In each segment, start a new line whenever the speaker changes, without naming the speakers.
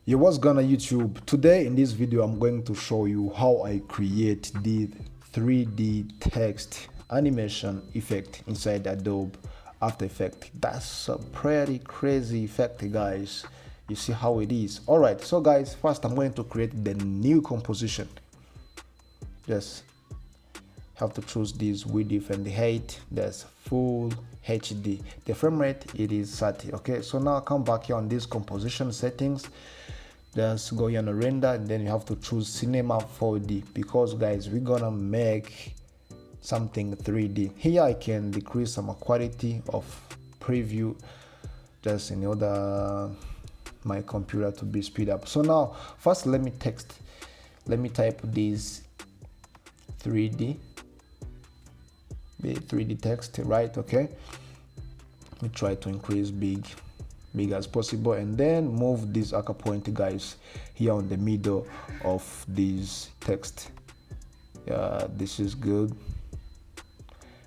Yo, what's gonna YouTube? Today in this video I'm going to show you how I create the 3D text animation effect inside Adobe After Effects. That's a pretty crazy effect, guys. You see how it is. Alright, so guys, first I'm going to create the new composition. Just have to choose this width and the height. There's full HD. The frame rate, it is 30. Okay, so now come back here on this composition settings. Just go here on render, and then you have to choose cinema 4D, because guys, we're gonna make something 3D. Here I can decrease some quality of preview just in order my computer to be speed up. So now first let me type this 3D text, right? Okay, let me try to increase big as possible, and then move this anchor point, guys, here on the middle of this text. This is good.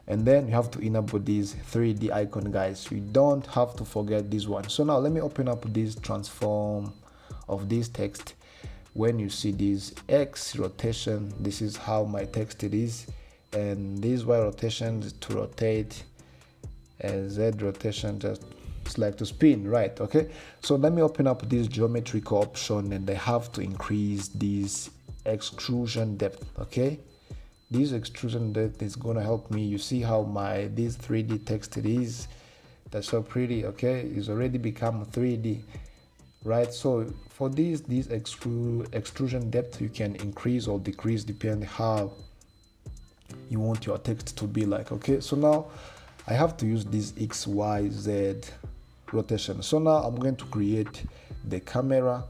And then you have to enable this 3D icon, guys. You don't have to forget this one. So now let me open up this transform of this text. When you see this X rotation, this is how my text it is, and this Y rotation is to rotate, and Z rotation just like to spin, right? Okay, so let me open up this geometric option, and I have to increase this extrusion depth. Okay, this extrusion depth is gonna help me. You see how my this 3D text it is, that's so pretty. Okay, it's already become 3D, right? So for this extrusion depth, you can increase or decrease depending how you want your text to be like. Okay, so now I have to use this XYZ rotation. So now I'm going to create the camera.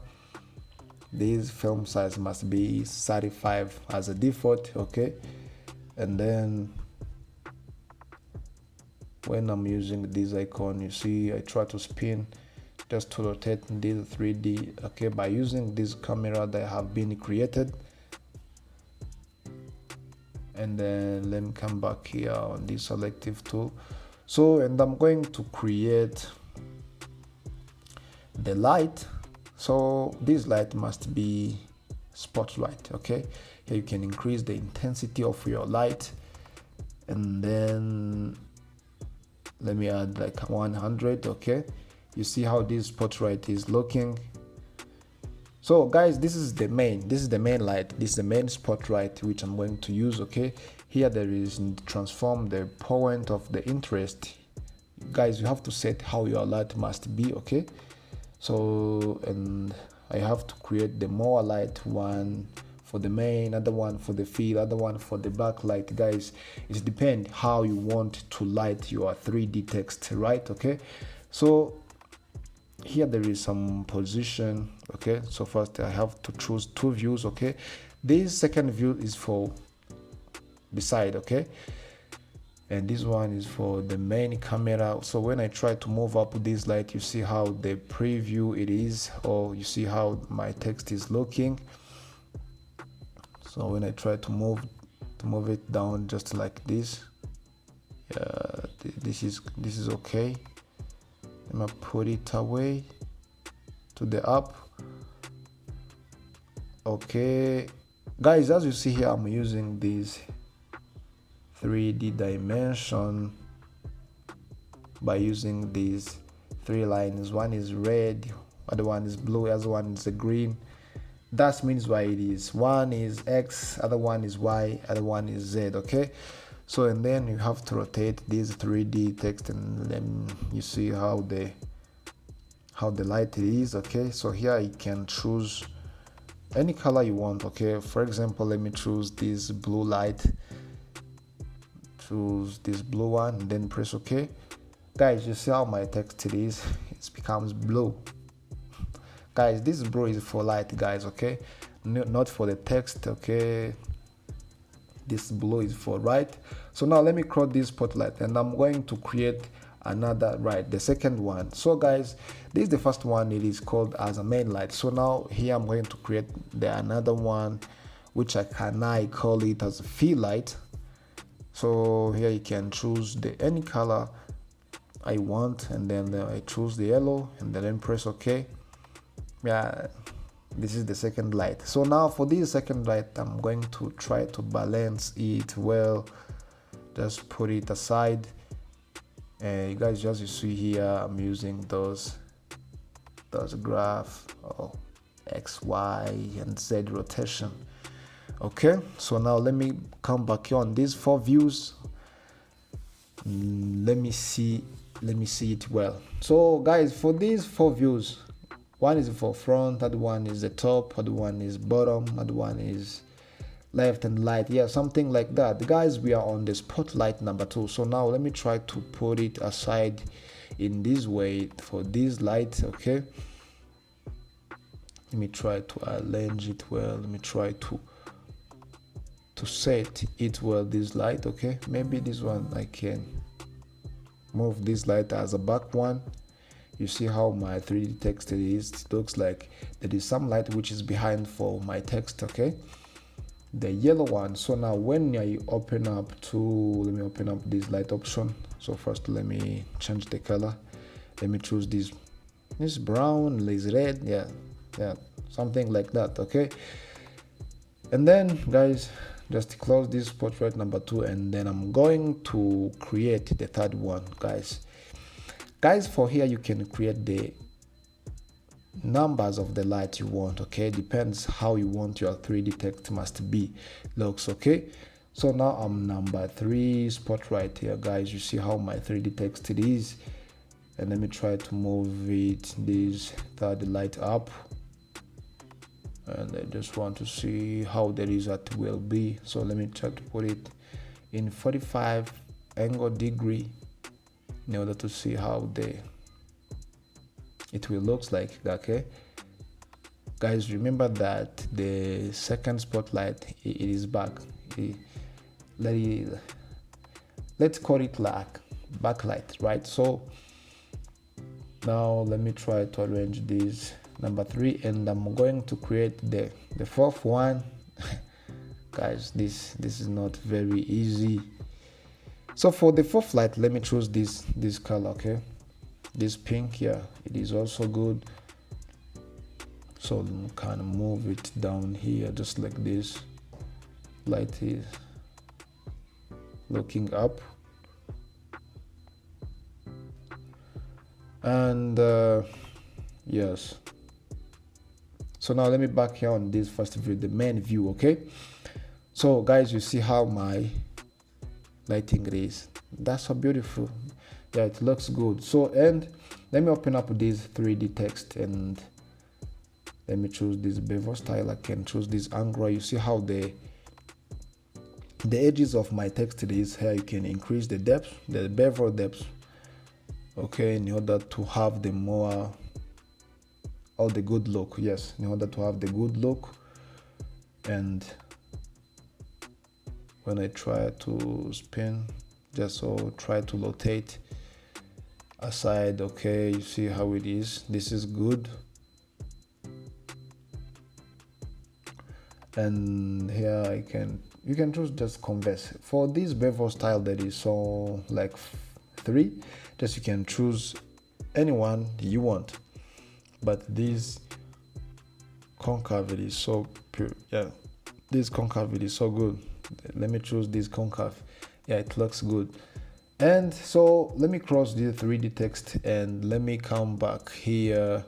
This film size must be 35 as a default. Okay, and then when I'm using this icon, you see I try to spin just to rotate this 3D, okay, by using this camera that have been created. And then let me come back here on this selective tool. So, and I'm going to create the light. So this light must be spotlight. Okay, here you can increase the intensity of your light, and then let me add like 100. Okay, you see how this spotlight is looking. So guys, this is the main light, this is the main spotlight which I'm going to use. Okay, here there is transform the point of the interest. Guys, you have to set how your light must be. Okay, so, and I have to create the more light one for the main, other one for the fill, other one for the backlight. Guys, it depends how you want to light your 3D text, right? Okay, so here there is some position. Okay, so first I have to choose two views. Okay, this second view is for the side. Okay, and this one is for the main camera. So when I try to move up this light, you see how the preview it is, or you see how my text is looking. So when I try to move it down just like this, this is okay. I'm gonna put it away to the up. Okay, guys, as you see here, I'm using this 3D dimension by using these three lines. One is red, other one is blue, other one is a green. That means why it is. One is X, other one is Y, other one is Z. Okay, so and then you have to rotate this 3D text, and then you see how the light it is. Okay, so here you can choose any color you want. Okay, for example, let me choose this blue light. Choose this blue one, and then press OK. Guys, you see how my text it is, it becomes blue. Guys, this blue is for light, guys. Okay, not for the text. Okay, this blue is for right. So now let me crop this spotlight, and I'm going to create another, right, the second one. So guys, this is the first one, it is called as a main light. So now here I'm going to create another one, which I call it as a fill light. So here you can choose any color I want, and then I choose the yellow, and then press OK. Yeah, this is the second light. So now for this second light, I'm going to try to balance it well. Just put it aside, and you guys, just you see here, I'm using those graph or X, Y, and Z rotation. Okay, so now let me come back here on these 4 views. Let me see it well. So guys, for these 4 views, one is for front, other one is the top, other one is bottom, other one is left and light, yeah, something like that. Guys, we are on the spotlight number 2. So now let me try to put it aside in this way for this light. Okay, let me try to arrange it well. Let me try to set it well, this light. Okay, maybe this one I can move this light as a back one. You see how my 3D text is. It looks like there is some light which is behind for my text. Okay, the yellow one. So now when I open up to, let me open up this light option. So first let me change the color. Let me choose this brown, this red, yeah, something like that. Okay, and then guys, just close this spotlight number 2, and then I'm going to create the third one. Guys, for here you can create the numbers of the light you want. Okay, depends how you want your 3D text must be looks. Okay, so now I'm number 3 spotlight here, guys. You see how my 3D text it is, and let me try to move it, this third light up, and I just want to see how the result will be. So let me try to put it in 45 angle degree in order to see how it will looks like. Okay, guys, remember that the second spotlight it is back. Let's call it like backlight, right? So now let me try to arrange this number 3, and I'm going to create the 4th one. Guys, this is not very easy. So for the 4th light, let me choose this color. Okay, this pink, yeah, it is also good. So kind of move it down here just like this. Light is looking up, and yes. So now let me back here on this first view, the main view. Okay, so guys, you see how my lighting is. That's so beautiful. Yeah, it looks good. So, and let me open up this 3D text, and let me choose this bevel style. I can choose this angle. You see how the edges of my text is here. You can increase the depth, the bevel depth, okay, in order to have the more all the good look. Yes, in order to have the good look. And when I try to spin, just so try to rotate aside. Okay, you see how it is. This is good. And here you can choose just converse. For this bevel style that is so like 3, just you can choose anyone you want. But this concavity is so pure. Yeah, this concavity is so good. Let me choose this concave. Yeah, it looks good. And so let me cross the 3D text, and let me come back here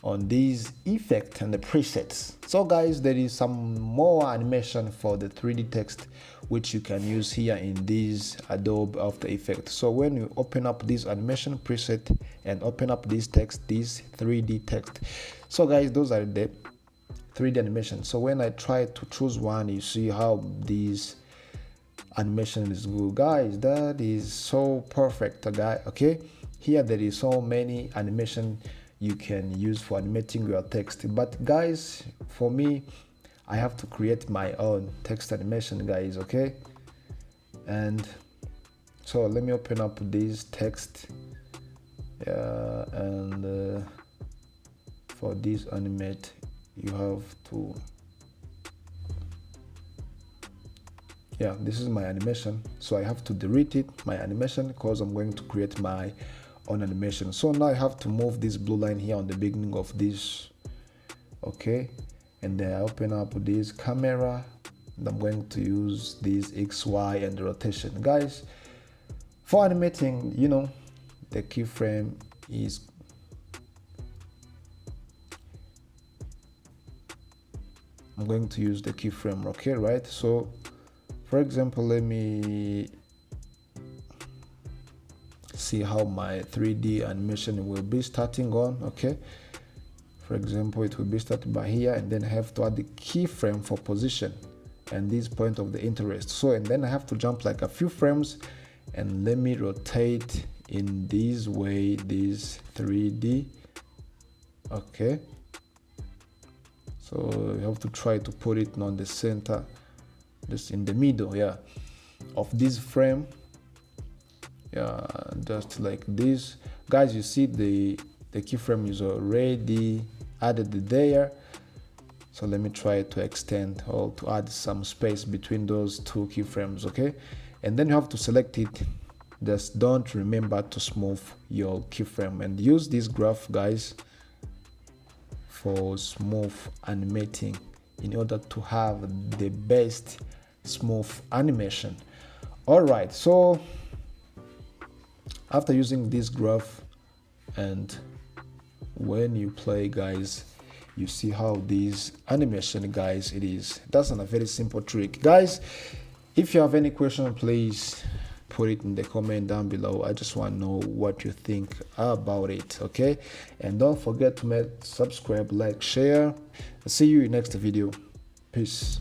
on these effect and the presets. So guys, there is some more animation for the 3D text which you can use here in this Adobe After Effects. So when you open up this animation preset and open up this text, this 3D text, so guys, those are the 3D animation. So when I try to choose one, you see how this animation is good. Guys, that is so perfect, guy. Okay, here there is so many animation you can use for animating your text. But guys, for me, I have to create my own text animation, guys. Okay, and so let me open up this text, and for this animate, you have to, yeah, this is my animation, so I have to delete it, my animation, because I'm going to create my own animation. So now I have to move this blue line here on the beginning of this okay, and then I open up this camera and I'm going to use this XY and rotation. Guys, for animating, you know, the keyframe is I'm going to use the keyframe, okay, right? So for example, let me see how my 3D animation will be starting on, okay. For example, it will be started by here, and then I have to add the keyframe for position and this point of the interest. So, and then I have to jump like a few frames, and let me rotate in this way, this 3D, okay. So you have to try to put it on the center, just in the middle, yeah, of this frame, yeah, just like this. Guys, you see the keyframe is already added there. So let me try to extend or to add some space between those two keyframes, okay. And then you have to select it. Just don't remember to smooth your keyframe, and use this graph, guys, for smooth animating in order to have the best smooth animation. All right, so after using this graph, and when you play, guys, you see how this animation, guys, it is. That's a very simple trick. Guys, if you have any question, please put it in the comment down below. I just want to know what you think about it, okay. And don't forget to subscribe, like, share. I'll see you in next video. Peace.